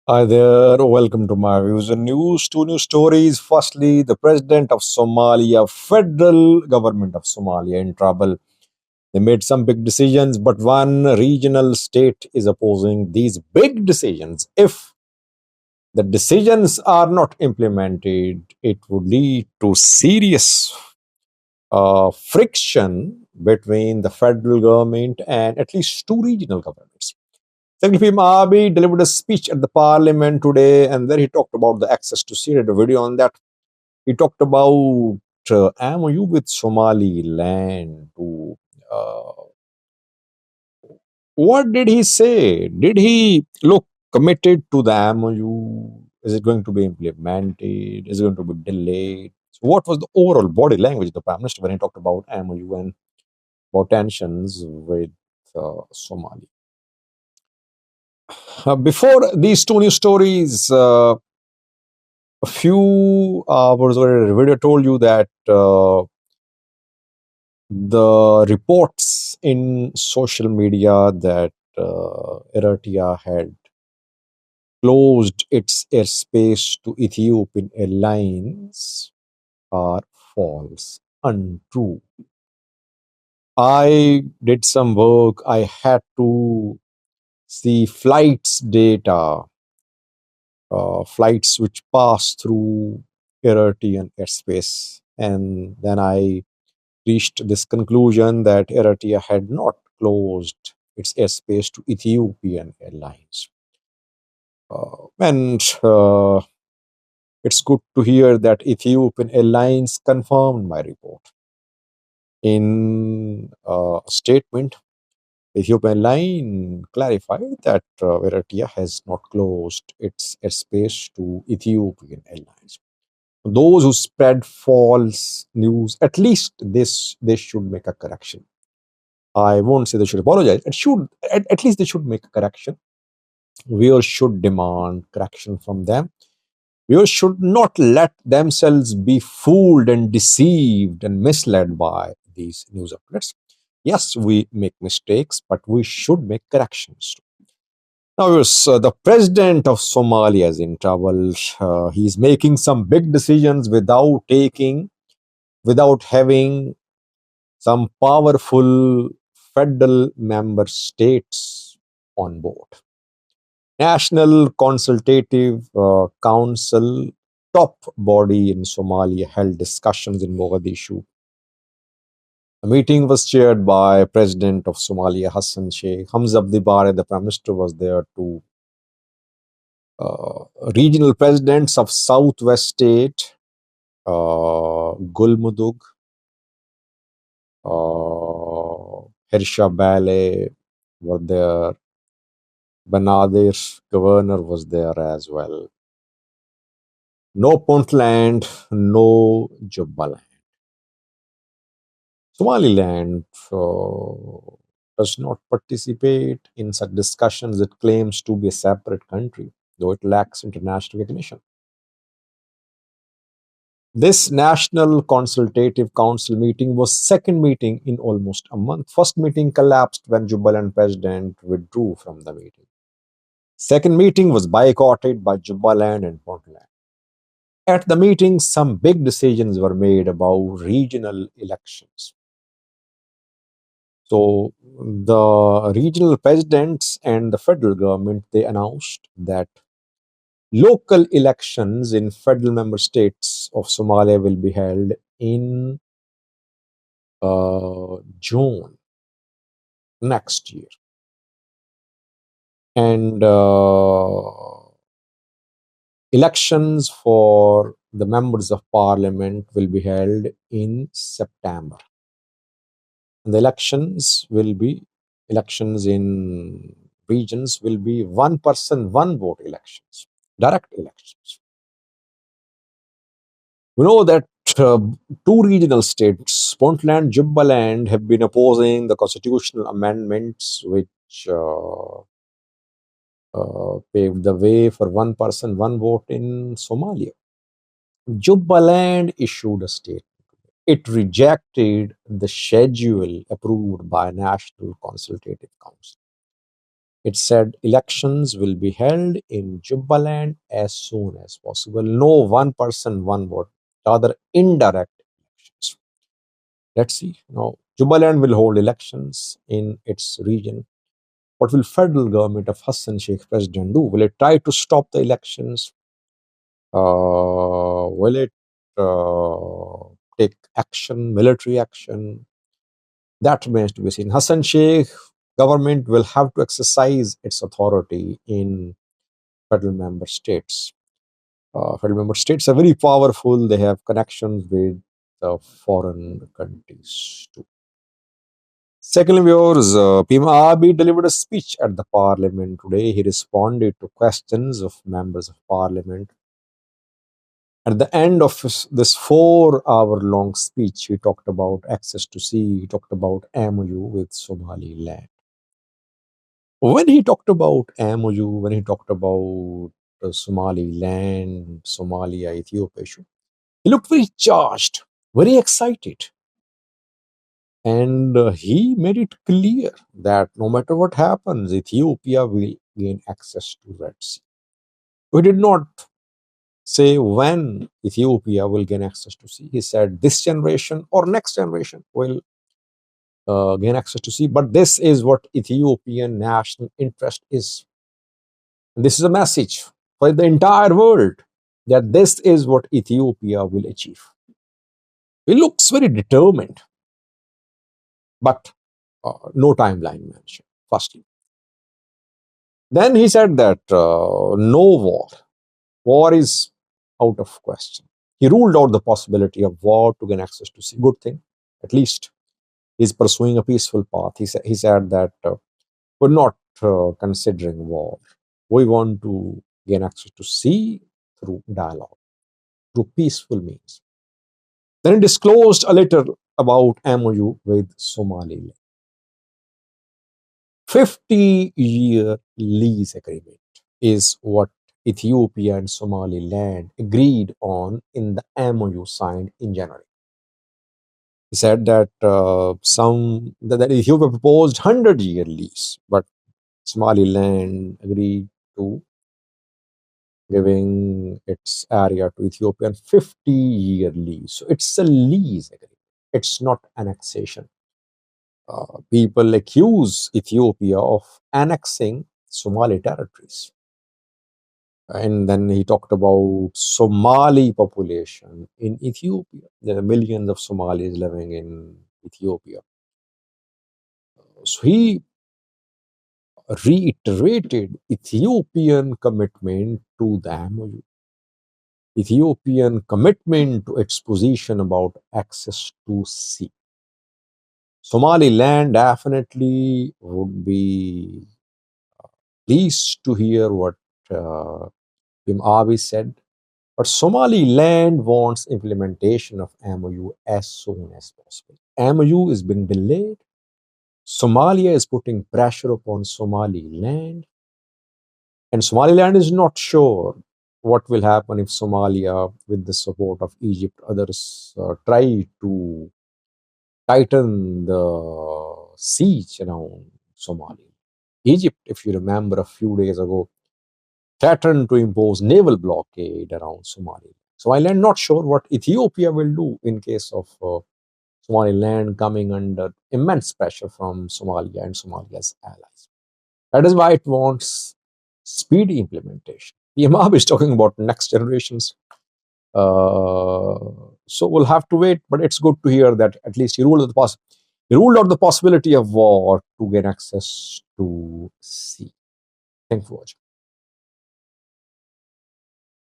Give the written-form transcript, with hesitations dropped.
Hi there, welcome to my views and news. Two news stories. Firstly, the president of Somalia, federal government of Somalia in trouble. They made some big decisions, but one regional state is opposing these big decisions. If the decisions are not implemented, it would lead to serious friction between the federal government and at least two regional governments. Secretary Mahabi delivered a speech at the parliament today, and there he talked about the access to sea. I did a video on that. He talked about MOU with Somaliland. Uh, what did he say? Did he look committed to the MOU? Is it going to be implemented? Is it going to be delayed? So what was the overall body language of the Prime Minister when he talked about MOU and about tensions with Somalia? Before these two news stories, a few hours ago, a video told you that the reports in social media that Eritrea had closed its airspace to Ethiopian airlines are false, untrue. I did some work. I had to see flights data, flights which pass through Eritrean airspace, and then I reached this conclusion that Eritrea had not closed its airspace to Ethiopian airlines. And it's good to hear that Ethiopian Airlines confirmed my report. In a statement, Ethiopian Airlines clarified that Eritrea has not closed its airspace to Ethiopian Airlines. Those who spread false news, at least this they should make a correction. I won't say they should apologize. It should, at least they should make a correction. Viewers should demand correction from them. Viewers should not let themselves be fooled and deceived and misled by these news outlets. Yes, we make mistakes, but we should make corrections. Now, viewers, the president of Somalia is in trouble. He's making some big decisions without having some powerful federal member states on board. National Consultative Council, top body in Somalia, held discussions in Mogadishu. The meeting was chaired by President of Somalia, Hassan Sheikh. Hamza Abdi Bare, the Prime Minister, was there too. Regional presidents of Southwest State, Gulmudug, Hirsha Bale were there. Banadir governor was there as well. No Puntland, no Jubaland. Somaliland does not participate in such discussions. It claims to be a separate country, though it lacks international recognition. This National Consultative Council meeting was second meeting in almost a month. First meeting collapsed when Jubaland president withdrew from the meeting. Second meeting was boycotted by Jubaland and Puntland. At the meeting, some big decisions were made about regional elections. So the regional presidents and the federal government, they announced that local elections in federal member states of Somalia will be held in June next year. And elections for the members of parliament will be held in September. And the elections in regions will be one person, one vote elections, direct elections. We know that two regional states, Puntland, Jubaland, have been opposing the constitutional amendments which paved the way for one person, one vote in Somalia. Jubaland issued a statement. It rejected the schedule approved by National Consultative Council. It said elections will be held in Jubaland as soon as possible. No one person, one vote, rather indirect elections. Let's see. Now, Jubaland will hold elections in its region. What will federal government of Hassan Sheikh president do? Will it try to stop the elections? Will it take action, military action? That remains to be seen. Hassan Sheikh government will have to exercise its authority in federal member states. Federal member states are very powerful. They have connections with foreign countries too. Secondly, viewers, PM Abiy delivered a speech at the parliament today. He responded to questions of members of parliament. At the end of this 4 hour long speech, he talked about access to sea, he talked about MOU with Somaliland. When he talked about MOU, when he talked about Somaliland, Somalia, Ethiopia issue, he looked very charged, very excited. And he made it clear that no matter what happens, Ethiopia will gain access to Red Sea. We did not say when Ethiopia will gain access to sea. He said this generation or next generation will gain access to sea. But this is what Ethiopian national interest is. And this is a message for the entire world that this is what Ethiopia will achieve. He looks very determined, but no timeline mentioned, firstly. Then he said that no war. War is out of question. He ruled out the possibility of war to gain access to sea. Good thing. At least he's pursuing a peaceful path. He said that we're not considering war. We want to gain access to sea through dialogue, through peaceful means. Then he disclosed a letter about MOU with Somaliland. 50-year lease agreement is what Ethiopia and Somaliland agreed on in the MOU signed in January. He said that that Ethiopia proposed 100-year lease, but Somaliland agreed to giving its area to Ethiopia on 50-year lease. So it's a lease agreement. It's not annexation. People accuse Ethiopia of annexing Somali territories. And then he talked about Somali population in Ethiopia. There are millions of Somalis living in Ethiopia. So he reiterated Ethiopian commitment to the MOU, Ethiopian commitment to its position about access to sea. Somaliland definitely would be pleased to hear what Pim Abiy said. But Somaliland wants implementation of MOU as soon as possible. MOU is being delayed. Somalia is putting pressure upon Somaliland. And Somaliland is not sure what will happen if Somalia, with the support of Egypt, others try to tighten the siege around Somalia. Egypt, if you remember a few days ago, threatened to impose naval blockade around Somalia. Somaliland not sure what Ethiopia will do in case of Somaliland coming under immense pressure from Somalia and Somalia's allies. That is why it wants speedy implementation. PMAB is talking about next generations. So we'll have to wait, but it's good to hear that at least he ruled out the possibility of war to gain access to sea. Thanks for watching.